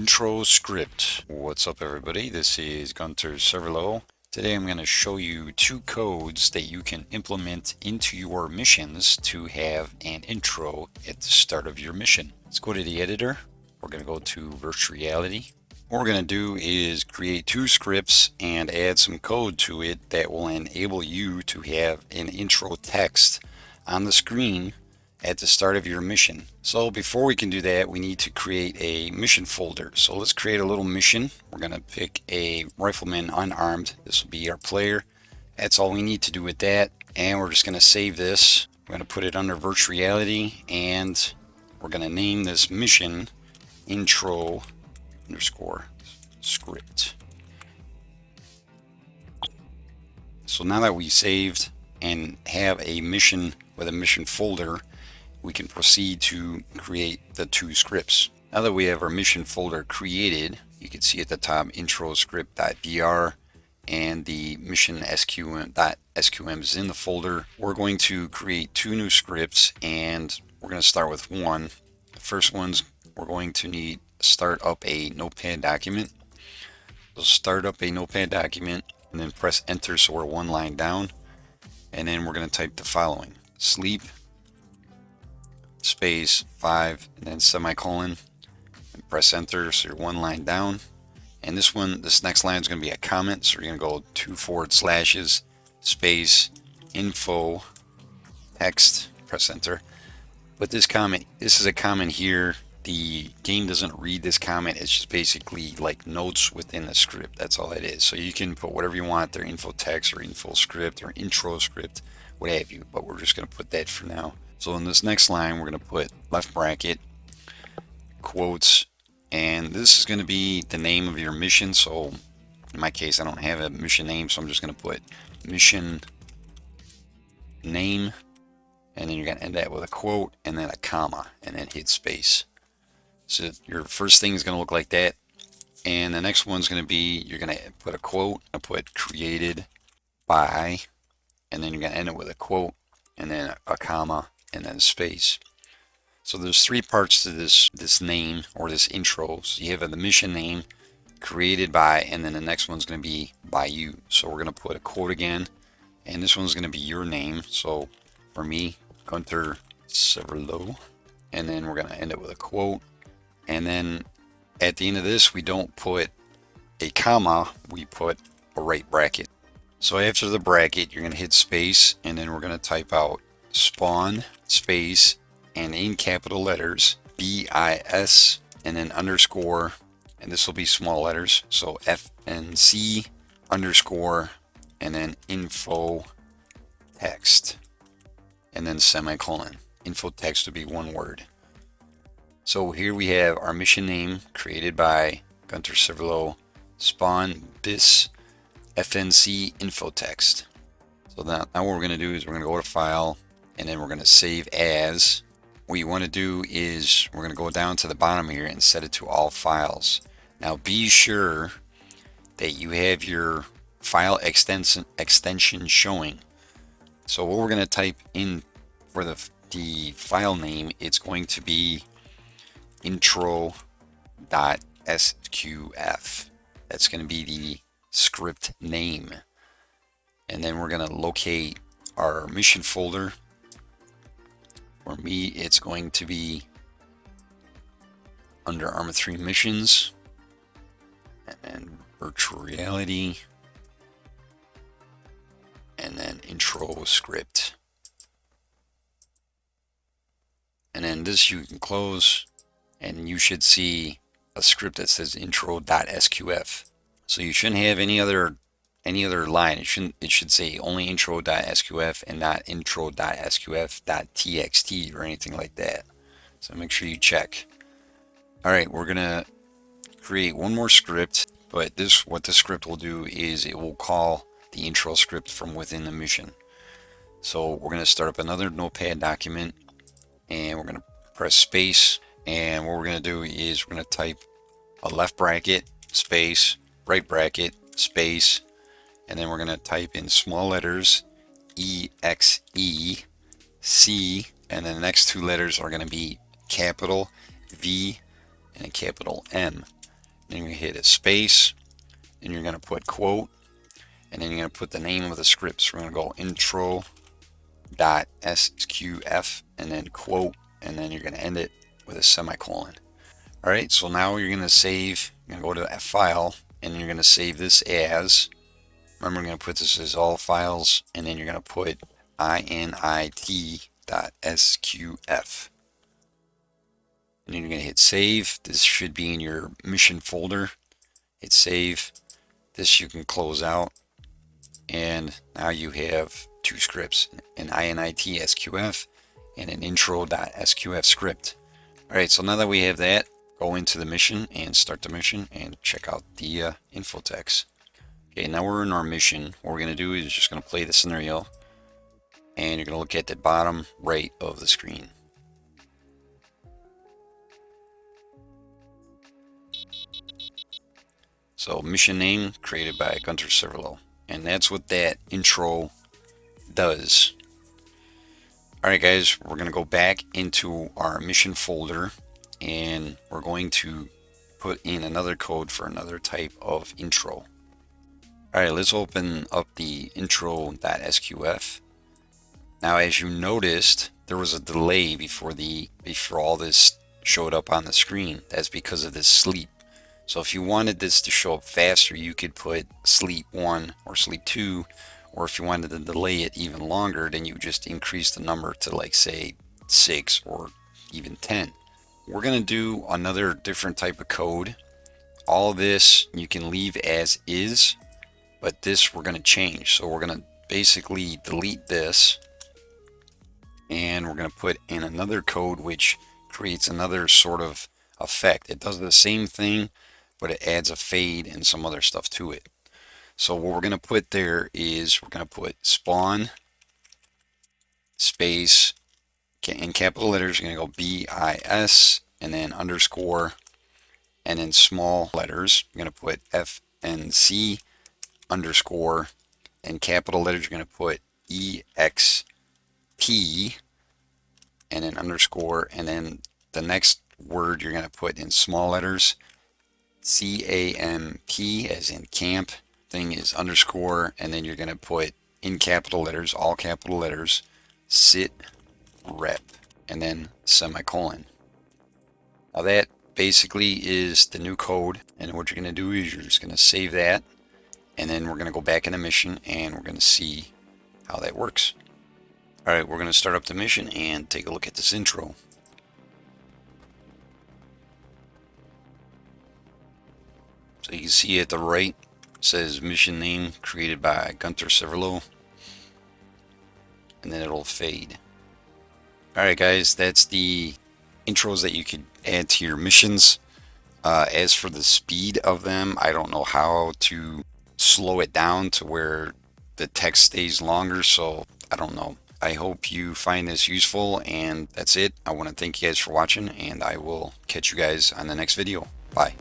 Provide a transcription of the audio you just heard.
Intro script. What's up everybody, this is Gunter Serverlow. Today I'm going to show you two codes that you can implement into your missions to have an intro at the start of your mission. Let's go to the editor. We're going to go to virtual reality. What we're going to do is create two scripts and add some code to it that will enable you to have an intro text on the screen at the start of your mission. So before we can do that, we need to create a mission folder. So let's create a little mission. We're going to pick a rifleman unarmed. This will be our player. That's all we need to do with that. And we're just going to save this. We're going to put it under virtual reality, and we're going to name this mission intro_script. So now that we saved and have a mission with a mission folder, we can proceed to create the two scripts. Now that we have our mission folder created, you can see at the top intro_script.vr and the mission .sqf is in the folder. We're going to create two new scripts, and we're going to start with one. The first one's we're going to need start up a notepad document. So start up a notepad document and then press enter, so we're one line down, and then we're going to type the following: sleep space 5 and then semicolon, and press enter, so you're one line down. And this next line is going to be a comment, so you're going to go 2 forward slashes space info text, press enter. But this is a comment here. The game doesn't read this comment. It's just basically like notes within the script. That's all it is. So you can put whatever you want there, info text or info script or intro script, what have you, but we're just going to put that for now. So in this next line, we're going to put left bracket, quotes, and this is going to be the name of your mission. So in my case, I don't have a mission name, so I'm just going to put mission name, and then you're going to end that with a quote and then a comma and then hit space. So your first thing is going to look like that, and the next one's going to be, you're going to put a quote, I put created by, and then you're going to end it with a quote and then a comma and then space. So there's three parts to this name or this intro. So you have the mission name, created by, and then the next one's going to be by you. So we're going to put a quote again, and this one's going to be your name. So for me, Gunter Serverlow, and then we're going to end it with a quote. And then at the end of this, we don't put a comma, we put a right bracket. So after the bracket, you're going to hit space, and then we're going to type out spawn space and in capital letters BIS and then underscore, and this will be small letters, so FNC underscore and then info text and then semicolon. Info text would be one word. So here we have our mission name, created by Gunter Serverlow, spawn bis FNC info text. So now what we're going to do is we're going to go to file, and then we're going to save as. What you want to do is we're going to go down to the bottom here and set it to all files. Now be sure that you have your file extension showing. So what we're going to type in for the file name, it's going to be intro.sqf. That's going to be the script name. And then we're going to locate our mission folder. For me, it's going to be under Arma 3 missions, and then virtual reality, and then intro script. And then this you can close, and you should see a script that says intro.sqf. So you shouldn't have any other line. It should say only intro.sqf and not intro.sqf.txt or anything like that. So make sure you check. Alright, we're gonna create one more script, but what the script will do is it will call the intro script from within the mission. So we're gonna start up another notepad document, and we're gonna press space, and what we're gonna do is we're gonna type a left bracket space, right bracket space, and then we're going to type in small letters EXE C, and then the next two letters are going to be capital V and a capital M. then you're going to hit a space, and you're going to put quote, and then you're going to put the name of the script. So we're going to go intro.sqf and then quote, and then you're going to end it with a semicolon. Alright, so now you're going to save, you're going to go to a file, and you're going to save this as, remember we're going to put this as all files, and then you're going to put init.sqf. And then you're going to hit save. This should be in your mission folder. Hit save. This you can close out. And now you have two scripts, an init.sqf and an intro.sqf script. Alright, so now that we have that, go into the mission and start the mission and check out the info text. Okay, now we're in our mission. What we're going to do is just going to play the scenario, and you're going to look at the bottom right of the screen. So mission name created by Gunter Cervelo, and that's what that intro does. Alright guys, we're going to go back into our mission folder, and we're going to put in another code for another type of intro. Alright, let's open up the intro.sqf. Now as you noticed, there was a delay before all this showed up on the screen. That's because of this sleep. So if you wanted this to show up faster, you could put sleep 1 or sleep 2, or if you wanted to delay it even longer, then you just increase the number to, like, say 6 or even 10. We're going to do another different type of code. All of this you can leave as is, but this we're going to change. So we're going to basically delete this, and we're going to put in another code which creates another sort of effect. It does the same thing, but it adds a fade and some other stuff to it. So what we're going to put there is we're going to put spawn space in capital letters. You're going to go BIS and then underscore, and then small letters you're going to put FNC underscore, and capital letters you're going to put EXT and then underscore, and then the next word you're going to put in small letters CAMP, as in camp. Thing is underscore, and then you're going to put in capital letters, all capital letters, sit rep, and then semicolon. Now that basically is the new code, and what you're going to do is you're just going to save that, and then we're going to go back in the mission and we're going to see how that works. Alright, we're going to start up the mission and take a look at this intro. So you can see at the right, it says mission name created by Gunter Cervelo, and then it'll fade. Alright guys, that's the intros that you could add to your missions. As for the speed of them, I don't know how to slow it down to where the text stays longer, so I don't know. I hope you find this useful, and that's it. I want to thank you guys for watching, and I will catch you guys on the next video. Bye.